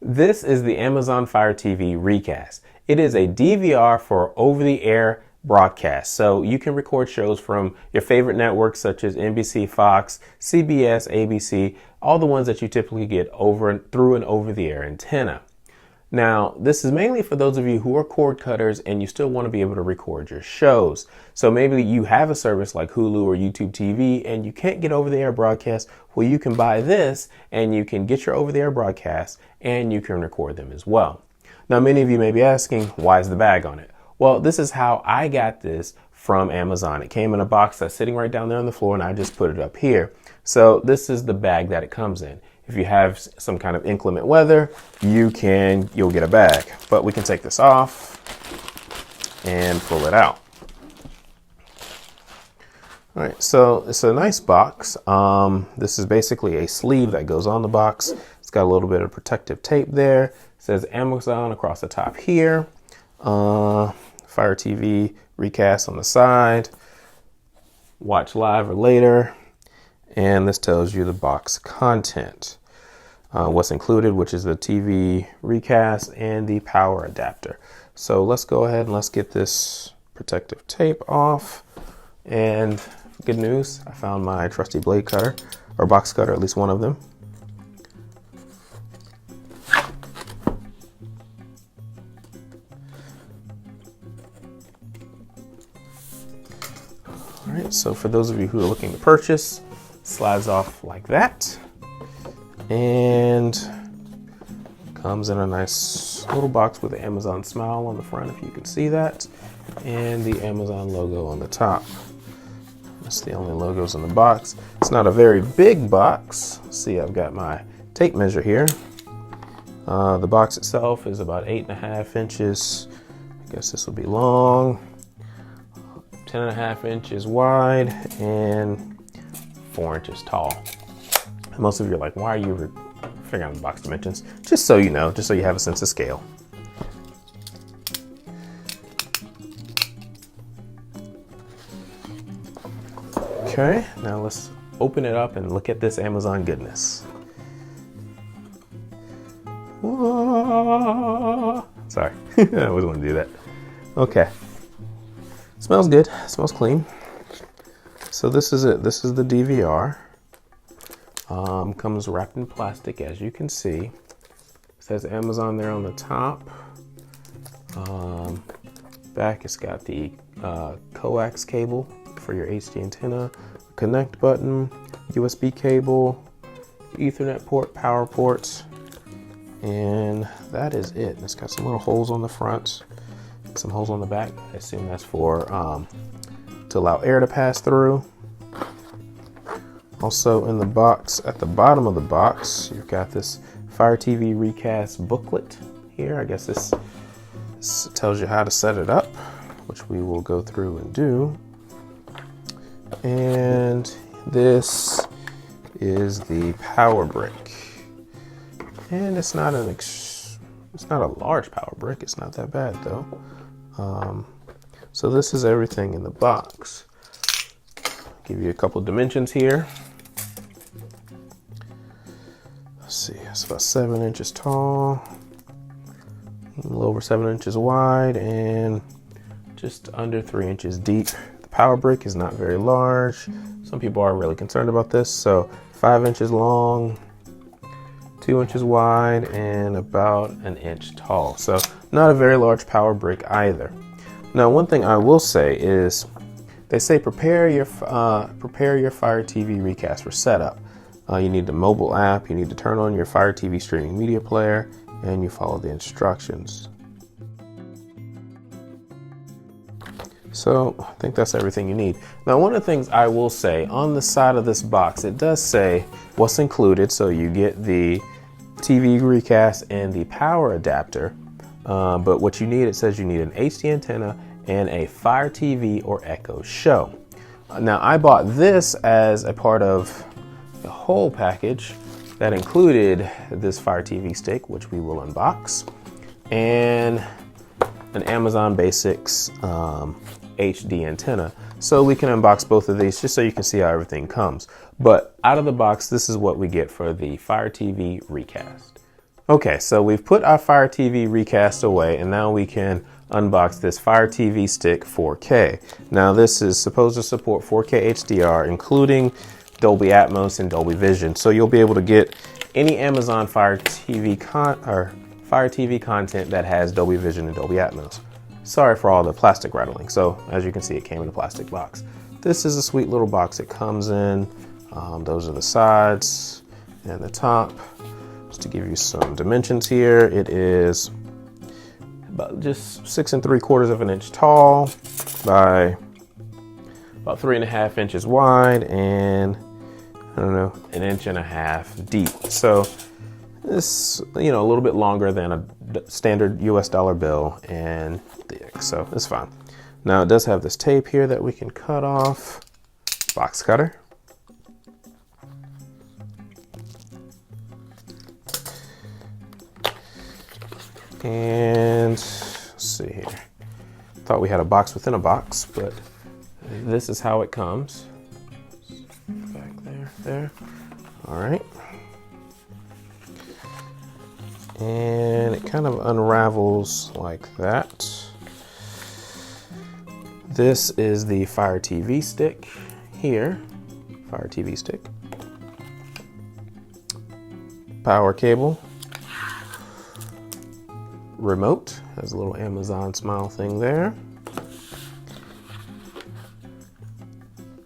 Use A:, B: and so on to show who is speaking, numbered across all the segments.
A: This is the Amazon Fire TV Recast. It is a DVR for over-the-air broadcast. So you can record shows from your favorite networks such as NBC, Fox, CBS, ABC, all the ones that you typically get through an over-the-air antenna. Now, this is mainly for those of you who are cord cutters and you still want to be able to record your shows. So maybe you have a service like Hulu or YouTube TV and you can't get over-the-air broadcast. Well, you can buy this and you can get your over-the-air broadcasts and you can record them as well. Now, many of you may be asking, why is the bag on it? Well, this is how I got this from Amazon. It came in a box that's sitting right down there on the floor and I just put it up here. So this is the bag that it comes in. If you have some kind of inclement weather, you'll get a bag. But we can take this off and pull it out. All right, so it's a nice box. This is basically a sleeve that goes on the box. It's got a little bit of protective tape there. It says Amazon across the top here. Fire TV Recast on the side. Watch live or later. And this tells you the box content, what's included, which is the TV recast and the power adapter. So let's go ahead and let's get this protective tape off. And good news, I found my trusty blade cutter, or box cutter, at least one of them. All right, so for those of you who are looking to purchase, slides off like that and comes in a nice little box with the Amazon smile on the front, if you can see that, and the Amazon logo on the top. That's the only logos in the box. It's not a very big box. See, I've got my tape measure here. The box itself is about 8.5 inches. I guess this will be long, 10.5 inches wide, and 4 inches tall. Most of you are like, why are you figuring out the box dimensions? Just so you know, just so you have a sense of scale. Okay, now let's open it up and look at this Amazon goodness. Sorry, I always want to do that. Okay, smells good, smells clean. So this is it. This is the DVR. Comes wrapped in plastic, as you can see. It says Amazon there on the top. Back, it's got the coax cable for your HD antenna, connect button, USB cable, Ethernet port, power ports, and that is it. It's got some little holes on the front, some holes on the back. I assume that's for to allow air to pass through. Also in the box, at the bottom of the box, you've got this Fire TV Recast booklet here. I guess this tells you how to set it up, which we will go through and do. And this is the power brick. And it's not a large power brick. It's not that bad though. So this is everything in the box. Give you a couple dimensions here. Let's see, it's about 7 inches tall, a little over 7 inches wide, and just under 3 inches deep. The power brick is not very large. Some people are really concerned about this. So 5 inches long, 2 inches wide, and about an inch tall. So not a very large power brick either. Now, one thing I will say is, they say prepare your Fire TV Recast for setup. You need the mobile app, you need to turn on your Fire TV streaming media player, and you follow the instructions. So I think that's everything you need. Now, one of the things I will say, on the side of this box, it does say what's included. So you get the TV Recast and the power adapter. But what you need, it says you need an HD antenna and a Fire TV or Echo show. Now, I bought this as a part of the whole package that included this Fire TV stick, which we will unbox, and an Amazon Basics HD antenna. So we can unbox both of these just so you can see how everything comes. But out of the box, this is what we get for the Fire TV Recast. Okay, so we've put our Fire TV Recast away, and now we can unbox this Fire TV Stick 4K. Now this is supposed to support 4K HDR, including Dolby Atmos and Dolby Vision. So you'll be able to get any Amazon Fire TV content that has Dolby Vision and Dolby Atmos. Sorry for all the plastic rattling. So as you can see, it came in a plastic box. This is a sweet little box it comes in. Those are the sides and the top. Just to give you some dimensions here, it is about just 6 3/4 of an inch tall by about 3.5 inches wide and I don't know, 1.5 inches deep. So this, you know, a little bit longer than a standard US dollar bill and thick, so it's fine. Now it does have this tape here that we can cut off. Box cutter. And let's see here. Thought we had a box within a box, but this is how it comes. Back there. All right. And it kind of unravels like that. This is the Fire TV stick here. Fire TV stick. Power cable. Remote, has a little Amazon smile thing there.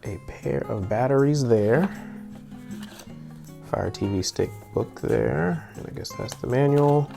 A: A pair of batteries there. Fire TV stick book there, and I guess that's the manual.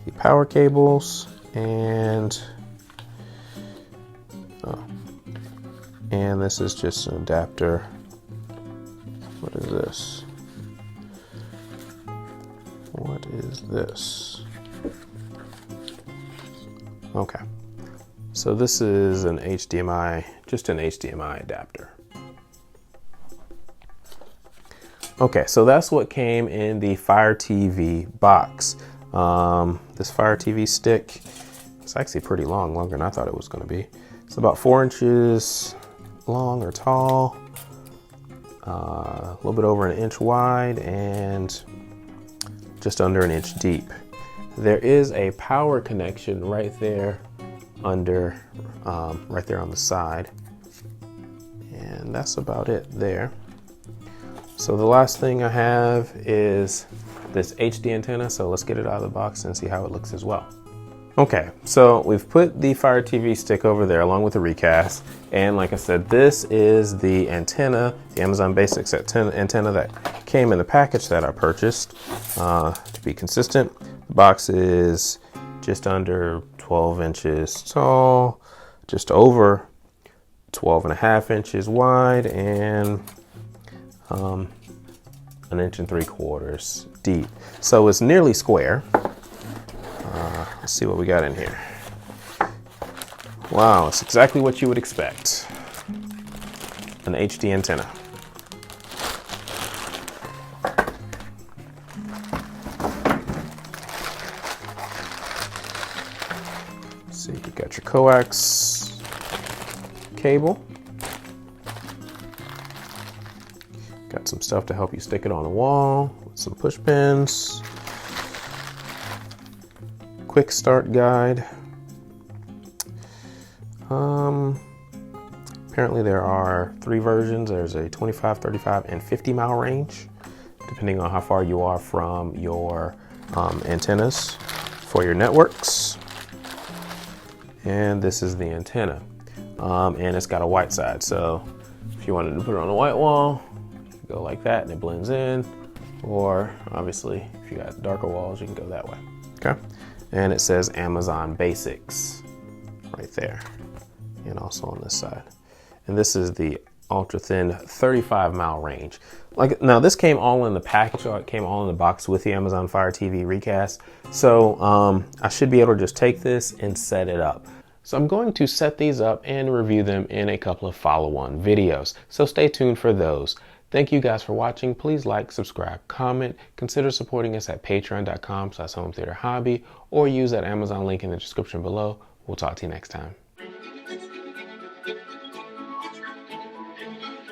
A: The power cables and this is just an adapter. What is this? What is this? Okay, so this is an HDMI, just an HDMI adapter. Okay, so that's what came in the Fire TV box. This Fire TV stick, it's actually pretty long, longer than I thought it was going to be. It's about 4 inches long or tall, a little bit over 1 inch wide, and just under 1 inch deep. There is a power connection right there under, right there on the side, and that's about it there. So the last thing I have is this HD antenna, so let's get it out of the box and see how it looks as well. Okay, so we've put the Fire TV stick over there along with the Recast, and like I said, this is the antenna, the Amazon Basics antenna that came in the package that I purchased. To be consistent, the box is just under 12 inches tall, just over 12.5 inches wide, and 1 3/4 inches deep. So it's nearly square. Let's see what we got in here. Wow, it's exactly what you would expect. An HD antenna. Let's see, you got your coax cable. Got some stuff to help you stick it on the wall, some push pins, quick start guide. Apparently there are 3 versions. There's a 25, 35, and 50 mile range, depending on how far you are from your antennas for your networks. And this is the antenna. And it's got a white side, so if you wanted to put it on a white wall, go like that and it blends in, or obviously if you got darker walls you can go that way. Okay, and it says Amazon Basics right there, and also on this side. And this is the ultra thin 35 mile range. Like, now this came all in the package, or it came all in the box with the Amazon Fire TV Recast, so I should be able to just take this and set it up. So I'm going to set these up and review them in a couple of follow-on videos, so stay tuned for those. Thank you guys for watching. Please like, subscribe, comment. Consider supporting us at patreon.com/hometheaterhobby, or use that Amazon link in the description below. We'll talk to you next time.